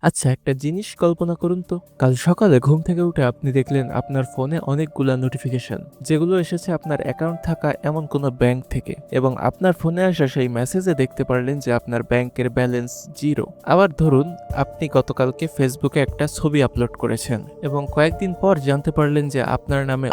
আচ্ছা, একটা জিনিস কল্পনা করুন তো। কাল সকালে ঘুম থেকে উঠে আপনি দেখলেন আপনার ফোনে অনেকগুলা নোটিফিকেশন, যেগুলো এসেছে আপনার অ্যাকাউন্ট থাকা এমন কোনো ব্যাংক থেকে, এবং আপনার ফোনে আসা সেই মেসেজে দেখতে পারলেন যে আপনার ব্যাংকের ব্যালেন্স 0। আবার ধরুন, আপনি গতকালকে ফেসবুকে একটা ছবি আপলোড করেছেন এবং কয়েকদিন পর জানতে পারলেন যে আপনার নামে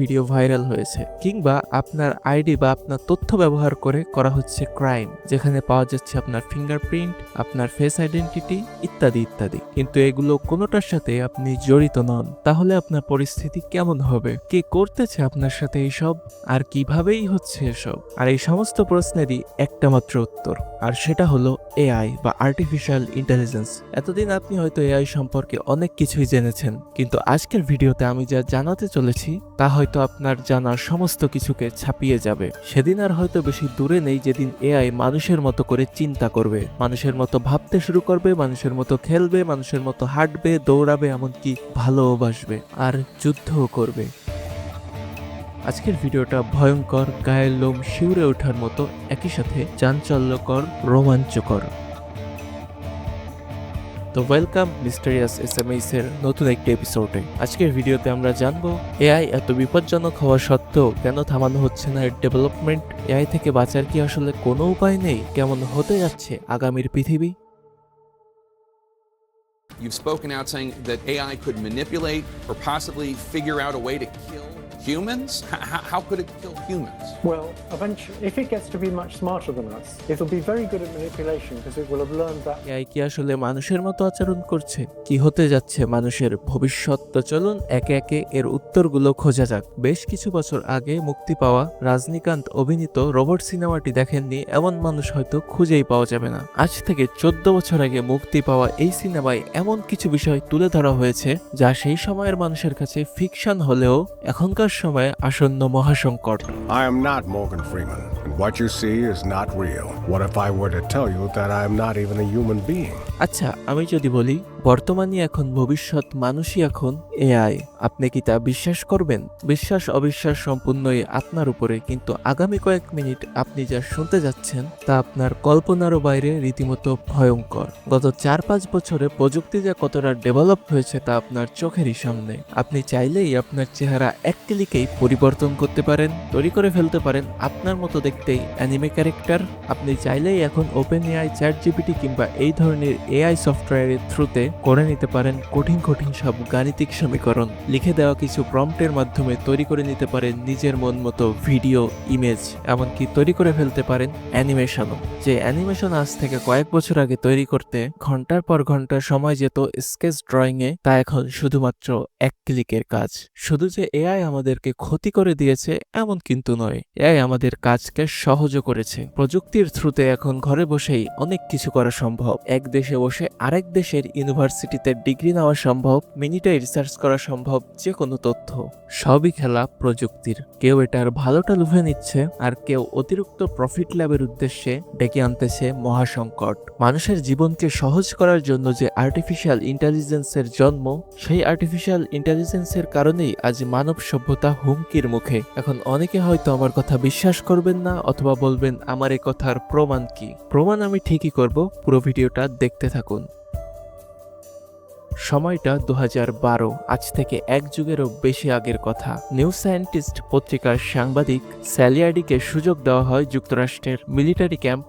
ভিডিও ভাইরাল হয়েছে, কিংবা আপনার আইডি বা আপনার তথ্য ব্যবহার করে করা হচ্ছে ক্রাইম, যেখানে পাওয়া যাচ্ছে আপনার ফিঙ্গারপ্রিন্ট, আপনার ফেস আইডেন্টিটি ইত্যাদি ইত্যাদি। কিন্তু এগুলো কোনোটার সাথে আপনি জড়িত নন। তাহলে আপনার পরিস্থিতি কেমন হবে? কে করতেছে আপনার সাথে এইসব, আর কিভাবেই হচ্ছে এসব? আর এই সমস্ত প্রশ্নেরই একটা মাত্র উত্তর, আর সেটা হলো এআই বা আর্টিফিশিয়াল ইন্টেলিজেন্স। এতদিন আপনি হয়তো এআই সম্পর্কে অনেক কিছুই জেনেছেন, কিন্তু আজকের ভিডিওতে আমি যা জানাতে চলেছি তা হয়তো আপনার জানার সমস্ত কিছুকে ছাপিয়ে যাবে। সেদিন আর হয়তো বেশি দূরে নেই যেদিন এআই মানুষের মতো করে চিন্তা করবে, মানুষের মতো ভাবতে শুরু করবে, মানুষের মতো খেলবে, মানুষের মতো হাঁটবে, দৌড়াবে, এমনকি ভালোবাসবে আর যুদ্ধও করবে। আজকের ভিডিওটা ভয়ঙ্কর, গায়ের লোম শিউরে ওঠার মতো, একই সাথে চাঞ্চল্যকর, রোমাঞ্চকর। তো ওয়েলকাম মিস্টেরিয়াস এসএমএস এর নতুন একটি এপিসোডে। আজকের ভিডিওতে আমরা জানবো এআই এত বিপজ্জনক হওয়া সত্ত্বেও কেন থামানো হচ্ছে না এর ডেভেলপমেন্ট, এআই থেকে বাঁচার কি আসলে কোনো উপায় নেই, কেমন হতে যাচ্ছে আগামীর পৃথিবী। You've spoken out saying that AI could manipulate or possibly figure out a way to kill humans? How could it kill humans? Well, eventually, if it gets to be much smarter than us, it'll be very good at manipulation because it will have learned that. AI কি আসলে মানুষের মতো আচরণ করছে? কি হতে যাচ্ছে মানুষের ভবিষ্যৎ? তো চলুন একে একে এর উত্তরগুলো খোঁজা যাক। বেশ কিছু বছর আগে মুক্তি পাওয়া রজনীকান্ত অভিনীত রোবট সিনেমাটি দেখেননি এমন মানুষ হয়তো খুঁজেই পাওয়া যাবে না। আজ থেকে 14 বছর আগে মুক্তি পাওয়া এই সিনেমায় এমন কিছু বিষয় তুলে ধরা হয়েছে যা সেই সময়ের মানুষের কাছে ফিকশন হলেও এখনকার সময়ে আসন্ন মহাসংকট। I am not Morgan Freeman, and what you see is not real. What if I were to tell you that I am not even a human being? আচ্ছা, আমি যদি বলি বর্তমানে এখন ভবিষ্যৎ মানুষই এখন এআই, আপনি কি তা বিশ্বাস করবেন? বিশ্বাস অবিশ্বাস সম্পূর্ণই আপনার উপরে, কিন্তু আগামী কয়েক মিনিট আপনি যা শুনতে যাচ্ছেন তা আপনার কল্পনারও বাইরে, রীতিমতো ভয়ঙ্কর। গত 4-5 বছরে প্রযুক্তি যা কতটা ডেভেলপ হয়েছে তা আপনার চোখেরই সামনে। আপনি চাইলেই আপনার চেহারা এক ক্লিকেই পরিবর্তন করতে পারেন, তৈরি করে ফেলতে পারেন আপনার মতো দেখতেই অ্যানিমে ক্যারেক্টার। আপনি চাইলেই এখন ওপেন এআই, চ্যাট জিপিটি কিংবা এই ধরনের এআই সফটওয়্যারের থ্রুতে করে নিতে পারেন কঠিন কঠিন সব গাণিতিক সমীকরণ। লিখে দেওয়া কিছু প্রম্পটের মাধ্যমে তৈরি করে নিতে পারেন নিজের মন মতো ভিডিও, ইমেজ, এমনকি তৈরি করে ফেলতে পারেন অ্যানিমেশনও। যে অ্যানিমেশন আজ থেকে কয়েক বছর আগে তৈরি করতে ঘন্টার পর ঘন্টা সময় যেত স্কেচ ড্রয়িংয়ে, তা এখন শুধুমাত্র এক ক্লিকের কাজ। শুধু যে এআই আমাদেরকে ক্ষতি করে দিয়েছে এমন কিন্তু নয়, এআই আমাদের কাজকে সহজও করেছে। প্রযুক্তির থ্রুতে এখন ঘরে বসেই অনেক কিছু করা সম্ভব। এক দেশে বসে আরেক দেশের ইউনিভার্সিটিতে ডিগ্রি নেওয়া সম্ভব, মিনিটে রিসার্চ করা সম্ভব যে কোনো তথ্য। সবই খেলা প্রযুক্তির। কেউ এটার ভালোটা লুফে নিচ্ছে, আর কেউ অতিরিক্ত প্রফিট লাভের উদ্দেশ্যে ডেকে আনতেছে মহাসংকট। মানুষের জীবনকে সহজ করার জন্য যে আর্টিফিশিয়াল ইন্টেলিজেন্সের জন্ম, সেই আর্টিফিশিয়াল ইন্টেলিজেন্সের কারণেই আজ মানব সভ্যতা হুমকির মুখে। এখন অনেকে হয়তো আমার কথা বিশ্বাস করবেন না, অথবা বলবেন আমার এই কথার প্রমাণ কি? প্রমাণ আমি ঠিকই করব, পুরো ভিডিওটা দেখতে থাকুন। সময়টা 2012, আজ থেকে এক যুগেরও বেশি আগের কথা। নিউ সায়েন্টিস্ট পত্রিকার সাংবাদিক স্যালিয়ার্ডিকে সুযোগ দেওয়া হয় যুক্তরাষ্ট্রের মিলিটারি ক্যাম্প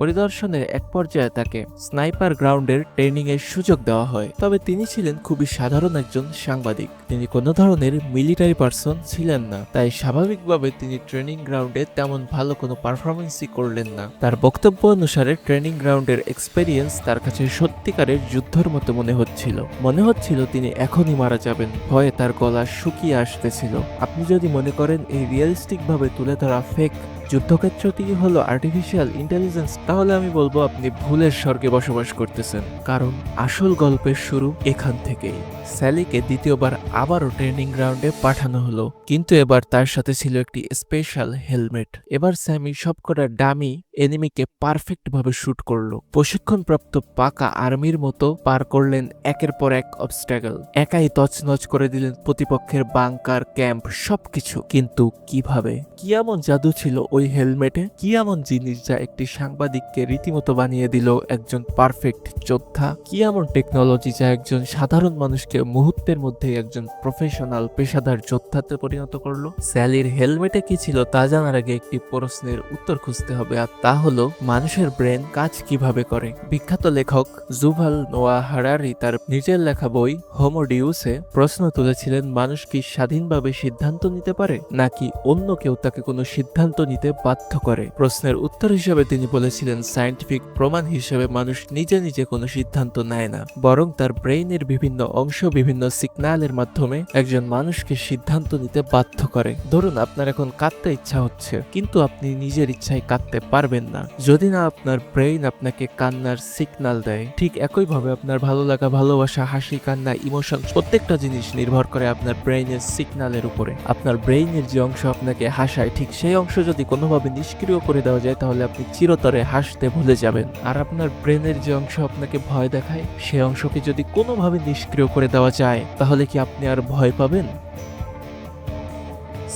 পরিদর্শনের এক পর্যায়ে তাকে স্নাইপার গ্রাউন্ডের ট্রেনিং এর সুযোগ দেওয়া হয়। তবে তিনি ছিলেন খুবই সাধারণ একজন সাংবাদিক, তিনি কোনো ধরনের মিলিটারি পার্সন ছিলেন না। তাই স্বাভাবিকভাবে তিনি ট্রেনিং গ্রাউন্ডে তেমন ভালো কোনো পারফরমেন্সই করলেন না। তার বক্তব্য অনুসারে ট্রেনিং গ্রাউন্ডের এক্সপেরিয়েন্স তার কাছে সত্যিকারের যুদ্ধের মতো মনে হচ্ছিল তিনি এখনই মারা যাবেন। ভয়ে তার গলা শুকিয়ে আসতেছিল। আপনি যদি মনে করেন এই রিয়েলিস্টিক ভাবে তুলে ধরা ফেক যুদ্ধক্ষেত্রটি হলো আর্টিফিশিয়াল ইন্টেলিজেন্স, তাহলে আমি বলবো আপনি ভুলের স্বর্গে বসবাস করতেছেন। কারণ আসল গল্পের শুরু এখান থেকেই। স্যালিকে দ্বিতীয়বার আবারও ট্রেনিং গ্রাউন্ডে পাঠানো হলো, কিন্তু এবার তার সাথে ছিল একটি স্পেশাল হেলমেট। এবার স্যামি সবকটা ডামি এনিমিকে পারফেক্ট ভাবে শুট করলো। প্রশিক্ষণপ্রাপ্ত পাকা আর্মির মতো পার করলেন একের পর এক অবস্ট্যাগল। একাই তছনছ করে দিলেন প্রতিপক্ষের বাংকার, ক্যাম্প, সবকিছু। কিন্তু কিভাবে? কি এমন জাদু ছিল ওই ওই হেলমেটে? কি এমন জিনিস যা একটি সাংবাদিককে রীতিমতো বানিয়ে দিল একজন পারফেক্ট যোদ্ধা? কি এমন টেকনোলজি যা একজন সাধারণ মানুষকে মুহূর্তের মধ্যে একজন প্রফেশনাল পেশাদার যোদ্ধাতে পরিণত করলো? স্যালির হেলমেটে কি ছিল তা জানার আগে একটি প্রশ্নের উত্তর খুঁজতে হবে, আর তা হলো মানুষের ব্রেন কাজ কিভাবে করে। বিখ্যাত লেখক যুভাল নোয়া হারারি তার নিজের লেখা বই হোমো ডিউসে প্রশ্ন তুলেছিলেন, মানুষ কি স্বাধীনভাবে সিদ্ধান্ত নিতে পারে, নাকি অন্য কেউ তাকে কোনো সিদ্ধান্ত নিতে বাধ্য করে? প্রশ্নের উত্তর হিসেবে তিনি বলেছিলেন, সায়েন্টিফিক প্রমাণ হিসেবে মানুষ নিজে নিজে কোনো সিদ্ধান্ত নেয় না, বরং তার ব্রেইনের বিভিন্ন অংশ বিভিন্ন সিগন্যালের মাধ্যমে একজন মানুষকে সিদ্ধান্ত নিতে বাধ্য করে। ধরুন আপনার এখন কাঁদতে ইচ্ছা হচ্ছে, কিন্তু আপনি নিজের ইচ্ছায় কাঁদতে পারবেন না যদি না আপনার ব্রেইন আপনাকে কান্নার সিগন্যাল দেয়। ঠিক একইভাবে আপনার ভালো লাগা, ভালোবাসা, হাসি, কান্না, ইমোশন প্রত্যেকটা জিনিস নির্ভর করে আপনার ব্রেইনের সিগন্যালের উপরে। আপনার ব্রেইনের যে অংশ আপনাকে হাসায়, ঠিক সেই অংশ যদি কোনোভাবে নিষ্ক্রিয় করে দেওয়া যায় তাহলে আপনি চিরতরে হাসতে ভুলে যাবেন। আর আপনার ব্রেনের যে অংশ আপনাকে ভয় দেখায়, সেই অংশকে যদি কোনোভাবে নিষ্ক্রিয় করে দেওয়া যায় তাহলে কি আপনি আর ভয় পাবেন?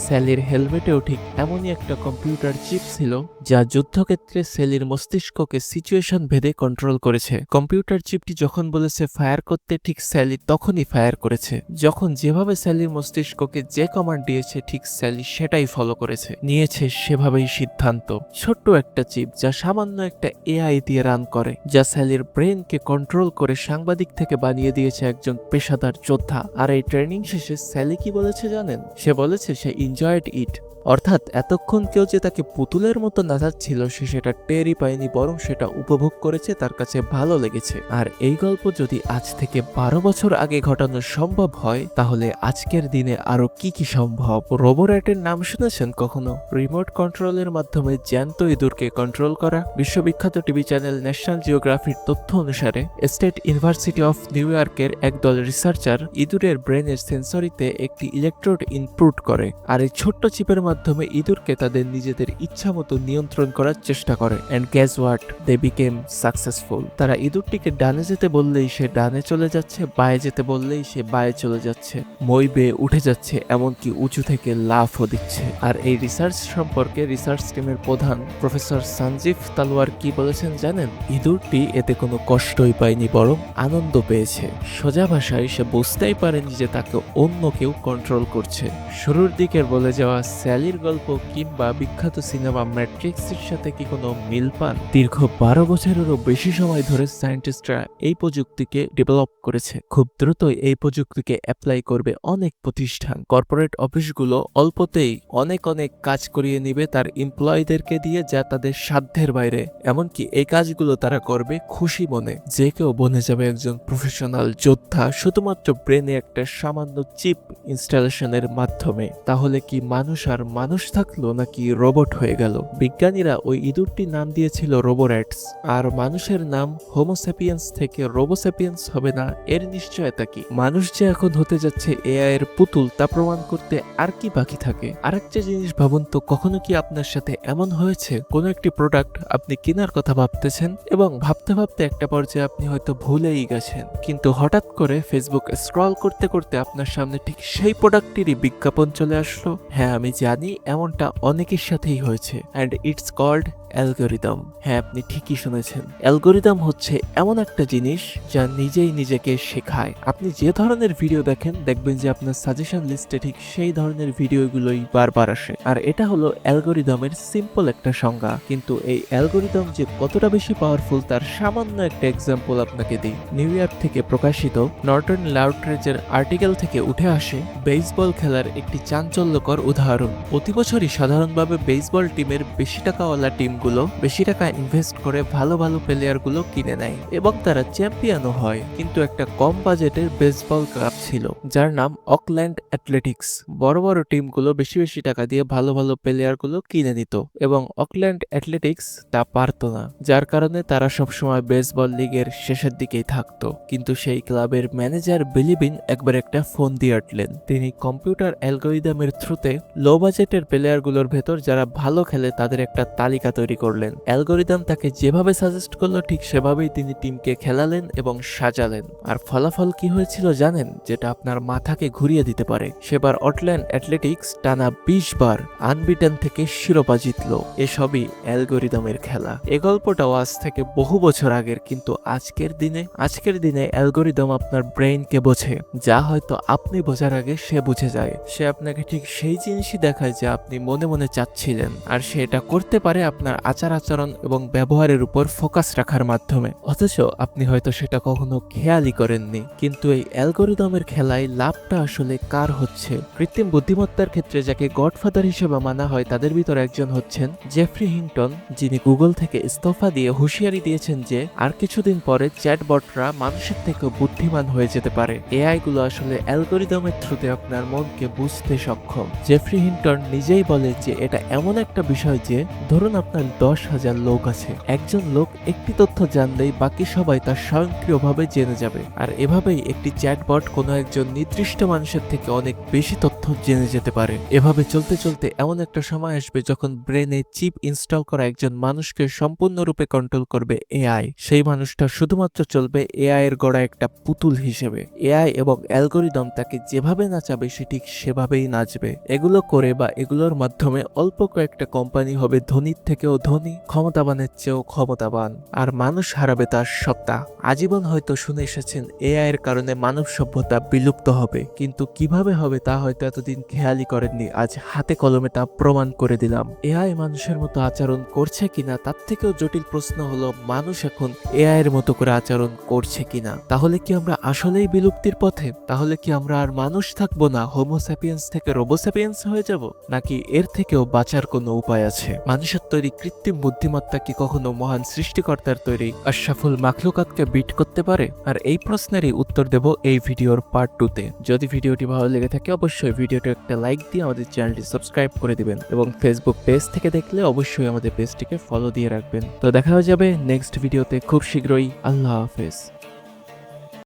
স্যালির হেলমেটেও ঠিক এমনই একটা কম্পিউটার চিপ ছিল যা যুদ্ধক্ষেত্রে স্যালির মস্তিষ্ককে সিচুয়েশন ভেদে কন্ট্রোল করেছে। কম্পিউটার চিপটি যখন বলেছে ফায়ার করতে, ঠিক স্যালি তখনই ফায়ার করেছে। যখন যেভাবে স্যালির মস্তিষ্ককে যে কমান্ড দিয়েছে, ঠিক স্যালি সেটাই ফলো করেছে, নিয়েছে সেভাবেই সিদ্ধান্ত। ছোট্ট একটা চিপ যা সামান্য একটা এআই দিয়ে রান করে, যা স্যালির ব্রেনকে কন্ট্রোল করে সাংবাদিক থেকে বানিয়ে দিয়েছে একজন পেশাদার যোদ্ধা। আর এই ট্রেনিং শেষে স্যালি কি বলেছে জানেন? সে বলেছে সে enjoyed it, অর্থাৎ এতক্ষণ কেউ যে তাকে পুতুলের মতো নাচাচ্ছিল সে সেটা টেরই পায়নি, বরং সেটা উপভোগ করেছে, তার কাছে ভালো লেগেছে। আর এই গল্প যদি আজ থেকে 12 বছর আগে ঘটানো সম্ভব হয়, তাহলে আজকের দিনে আরো কি কি সম্ভব। রোবোরেটের নাম শুনেছেন কখনো? রিমোট কন্ট্রোলের মাধ্যমে জ্যান্ত ইঁদুরকে কন্ট্রোল করা। বিশ্ববিখ্যাত টিভি চ্যানেল ন্যাশনাল জিওগ্রাফির তথ্য অনুসারে স্টেট ইউনিভার্সিটি অফ নিউ ইয়র্কের একদল রিসার্চার ইঁদুরের ব্রেনের সেন্সরিতে একটি ইলেকট্রোড ইনপুট করে, আর এই ছোট্ট চিপের মাধ্যমে ইঁদুরকে তাদের নিজেদের ইচ্ছা মতো নিয়ন্ত্রণ করার চেষ্টা করে। And guess what, they became successful. তারা ইঁদুরটিকে ডানে যেতে বললেই সে ডানে চলে যাচ্ছে, বায়ে যেতে বললেই সে বায়ে চলে যাচ্ছে, মই বেয়ে উঠে যাচ্ছে, এমনকি উঁচু থেকে লাফও দিচ্ছে। আর এই রিসার্চ সম্পর্কে রিসার্চ টিমের প্রধান প্রফেসর সঞ্জীব তালওয়ার কি বলেছেন জানেন? ইঁদুরটি এতে কোনো কষ্টই পায়নি, বরং আনন্দ পেয়েছে। সোজা ভাষায় সে বুঝতেই পারেনি যে তাকে অন্য কেউ কন্ট্রোল করছে। শুরুর দিকের বলে যাওয়া স্যালির গল্প কিংবা বিখ্যাত সিনেমা ম্যাট্রিক্সের সাথে কি কোনো মিল পান? দীর্ঘ 12 বছরেরও বেশি সময় ধরে সায়েন্টিস্টরা এই প্রযুক্তিকে ডেভেলপ করেছে। খুব দ্রুতই এই প্রযুক্তিকে অ্যাপ্লাই করবে অনেক প্রতিষ্ঠান। কর্পোরেট অফিসগুলো অল্পতেই অনেক কাজ করিয়ে নিবে তার এমপ্লয়ীদেরকে দিয়ে, যা তাদের সাধ্যের বাইরে। এমনকি এই কাজগুলো তারা করবে খুশি মনে। যে কেউ বনে যাবে একজন প্রফেশনাল যোদ্ধা শুধুমাত্র ব্রেনে একটা সামান্য চিপ ইনস্টলেশনের মাধ্যমে। তাহলে কি মানুষ আর মানুষ থাকলো, নাকি রোবট হয়ে গেল? বিজ্ঞানীরা ওই ইঁদুরটির নাম দিয়েছিল রোবোরেটস, আর মানুষের নাম হোমোস্যাপিয়েন্স থেকে রোবোস্যাপিয়েন্স হবে না এর নিশ্চয়তা কি? মানুষ যে এখন হতে যাচ্ছে এআই এর পুতুল, তা প্রমাণ করতে আর কি বাকি থাকে? আরেকটা জিনিস ভাবুন তো, কখনো কি আপনার সাথে এমন হয়েছে কোনো একটি প্রোডাক্ট আপনি কেনার কথা ভাবতেছেন এবং ভাবতে ভাবতে একটা পর্যায়ে আপনি হয়তো ভুলেই গেছেন, কিন্তু হঠাৎ করে ফেসবুক স্ক্রল করতে করতে আপনার সামনে ঠিক সেই প্রোডাক্টটিরই বিজ্ঞাপন চলে আসলো? হ্যাঁ, আমি জানি এমনটা অনেকের সাথেই হয়েছে। And it's called algorithm. হ্যাঁ, আপনি ঠিকই শুনেছেন। অ্যালগরিদম হচ্ছে এমন একটা জিনিস যা নিজেই নিজেকে শেখায়। আপনি যে ধরনের ভিডিও দেখেন, দেখবেন যে আপনার সাজেশন লিস্টে ঠিক সেই ধরনের ভিডিওগুলোই বারবার আসে। আর এটা হলো অ্যালগরিদমের সিম্পল একটা সংজ্ঞা। কিন্তু এই অ্যালগরিদম যে কতটা বেশি পাওয়ারফুল তার সামান্য একটা এক্সাম্পল আপনাকে দিই। নিউ ইয়র্ক থেকে প্রকাশিত নর্টন লাউট্রেজের আর্টিকেল থেকে উঠে আসে বেসবল খেলার একটি চাঞ্চল্যকর উদাহরণ। প্রতি বছরই সাধারণভাবে বেসবল টিমের বেশি টাকাওয়ালা টিমগুলো বেশি টাকা ইনভেস্ট করে ভালো ভালো প্লেয়ারগুলো কিনে নেয় এবং তারা চ্যাম্পিয়নও হয়। কিন্তু একটা কম বাজেটের বেসবল ক্লাব ছিল যার নাম অকল্যান্ড অ্যাথলেটিক্স। বড় বড় টিমগুলো বেশি বেশি টাকা দিয়ে ভালো ভালো প্লেয়ারগুলো কিনে নিত এবং অকল্যান্ড অ্যাথলেটিক্স তা পারত না, যার কারণে তারা সবসময় বেসবল লিগের শেষের দিকেই থাকতো। কিন্তু সেই ক্লাবের ম্যানেজার বিলিবিন একবার একটা ফোন দিয়ে আটলেন। তিনি কম্পিউটার অ্যালগরিদমের থ্রুতে লো বাজেটের প্লেয়ারগুলোর ভেতর যারা ভালো খেলে তাদের একটা তালিকা তৈরি রেডি করলেন। অ্যালগোরিদম তাকে যেভাবে সাজেস্ট করলো ঠিক সেভাবেই তিনি টিমকে খেলালেন এবং সাজালেন। আর ফলাফল কি হয়েছিল জানেন, যেটা আপনার মাথাকে ঘুরিয়ে দিতে পারে। সেবার অটল্যান্ড অ্যাথলেটিক্স টানা 20 বার আনবিটেন থেকে শিরোপা জিতলো। এসবই অ্যালগোরিদমের খেলা। এ গল্পটাও আজ থেকে বহু বছর আগের, কিন্তু আজকের দিনে অ্যালগোরিদম আপনার ব্রেইনকে বোঝে, যা হয়তো আপনি বোঝার আগে সে বুঝে যায়। সে আপনাকে ঠিক সেই জিনিসই দেখায় যা আপনি মনে মনে চাচ্ছিলেন, আর সে এটা করতে পারে আপনার আচার আচরণ এবং ব্যবহারের উপর ফোকাস রাখার মাধ্যমে। অথচ আপনি হয়তো সেটা কখনো খেয়ালই করেননি। কিন্তু এই অ্যালগোরিদমের খেলায় লাভটা আসলে কার হচ্ছে? কৃত্রিম বুদ্ধিমত্তার ক্ষেত্রে যাকে গডফাদার হিসেবে মানা হয় তাদের ভিতর একজন হচ্ছেন জেফ্রি হিংটন, যিনি গুগল থেকে ইস্তফা দিয়ে হুঁশিয়ারি দিয়েছেন যে আর কিছুদিন পরে চ্যাটবটরা মানুষের থেকেও বুদ্ধিমান হয়ে যেতে পারে। এআই গুলো আসলে অ্যালগোরিদমের থ্রুতে আপনার মনকে বুঝতে সক্ষম। জেফ্রি হিংটন নিজেই বলে যে এটা এমন একটা বিষয় যে ধরুন আপনার 10,000 লোক আছে, একজন লোক একটি তথ্য জানলেই বাকি সবাই তার স্বয়ংক্রিয়ভাবে জেনে যাবে। আর এভাবেই একটি চ্যাটবট কোনো একজন নির্দিষ্ট মানুষের থেকে অনেক বেশি তথ্য জেনে যেতে পারে। এভাবে চলতে চলতে এমন একটা সময় আসবে যখন ব্রেনে চিপ ইনস্টল করা একজন মানুষকে সম্পূর্ণরূপে কন্ট্রোল করবে এআই। সেই মানুষটা শুধুমাত্র চলবে এআই এর গড়া একটা পুতুল হিসেবে। এআই এবং অ্যালগোরিদম তাকে যেভাবে নাচাবে সে ঠিক সেভাবেই নাচবে। এগুলো করে বা এগুলোর মাধ্যমে অল্প কয়েকটা কোম্পানি হবে ধনীর থেকেও ধনী, ক্ষমতাবানের চেয়েও ক্ষমতাবান, আর মানুষ হারাবে তার সত্তা। আজীবন হয়তো শুনে এসেছেন এআই এর কারণে মানব সভ্যতা বিলুপ্ত হবে, কিন্তু কিভাবে হবে তা হয়তো এতদিন খেয়ালই করেননি। আজ হাতে কলমে তা প্রমাণ করে দিলাম। এআই মানুষের মতো আচরণ করছে কিনা, তার থেকেও জটিল প্রশ্ন হলো মানুষ এখন এআই এর মতো করে আচরণ করছে কিনা। তাহলে কি আমরা আসলেই বিলুপ্তির পথে? তাহলে কি আমরা আর মানুষ থাকবো না, হোমোস্যাপিয়েন্স থেকে রোবোস্যাপিয়েন্স হয়ে যাব? নাকি এর থেকেও বাঁচার কোনো উপায় আছে? মানুষের তৈরি কৃত্রিম বুদ্ধিমত্তা কি কখনো মহান সৃষ্টিকর্তার তৈরি আশরাফুল মাখলুকাতকে বিট করতে পারে? আর এই প্রশ্নেরই উত্তর দেব এই ভিডিওর পার্ট 2-তে। যদি ভিডিওটি ভালো লেগে থাকে অবশ্যই ভিডিওটি একটা লাইক দিয়ে আমাদের চ্যানেলটি সাবস্ক্রাইব করে দিবেন, এবং ফেসবুক পেজ থেকে দেখলে অবশ্যই আমাদের পেজটিকে ফলো দিয়ে রাখবেন। তো দেখা হয়ে যাবে নেক্সট ভিডিওতে খুব শীঘ্রই। আল্লাহ হাফেজ।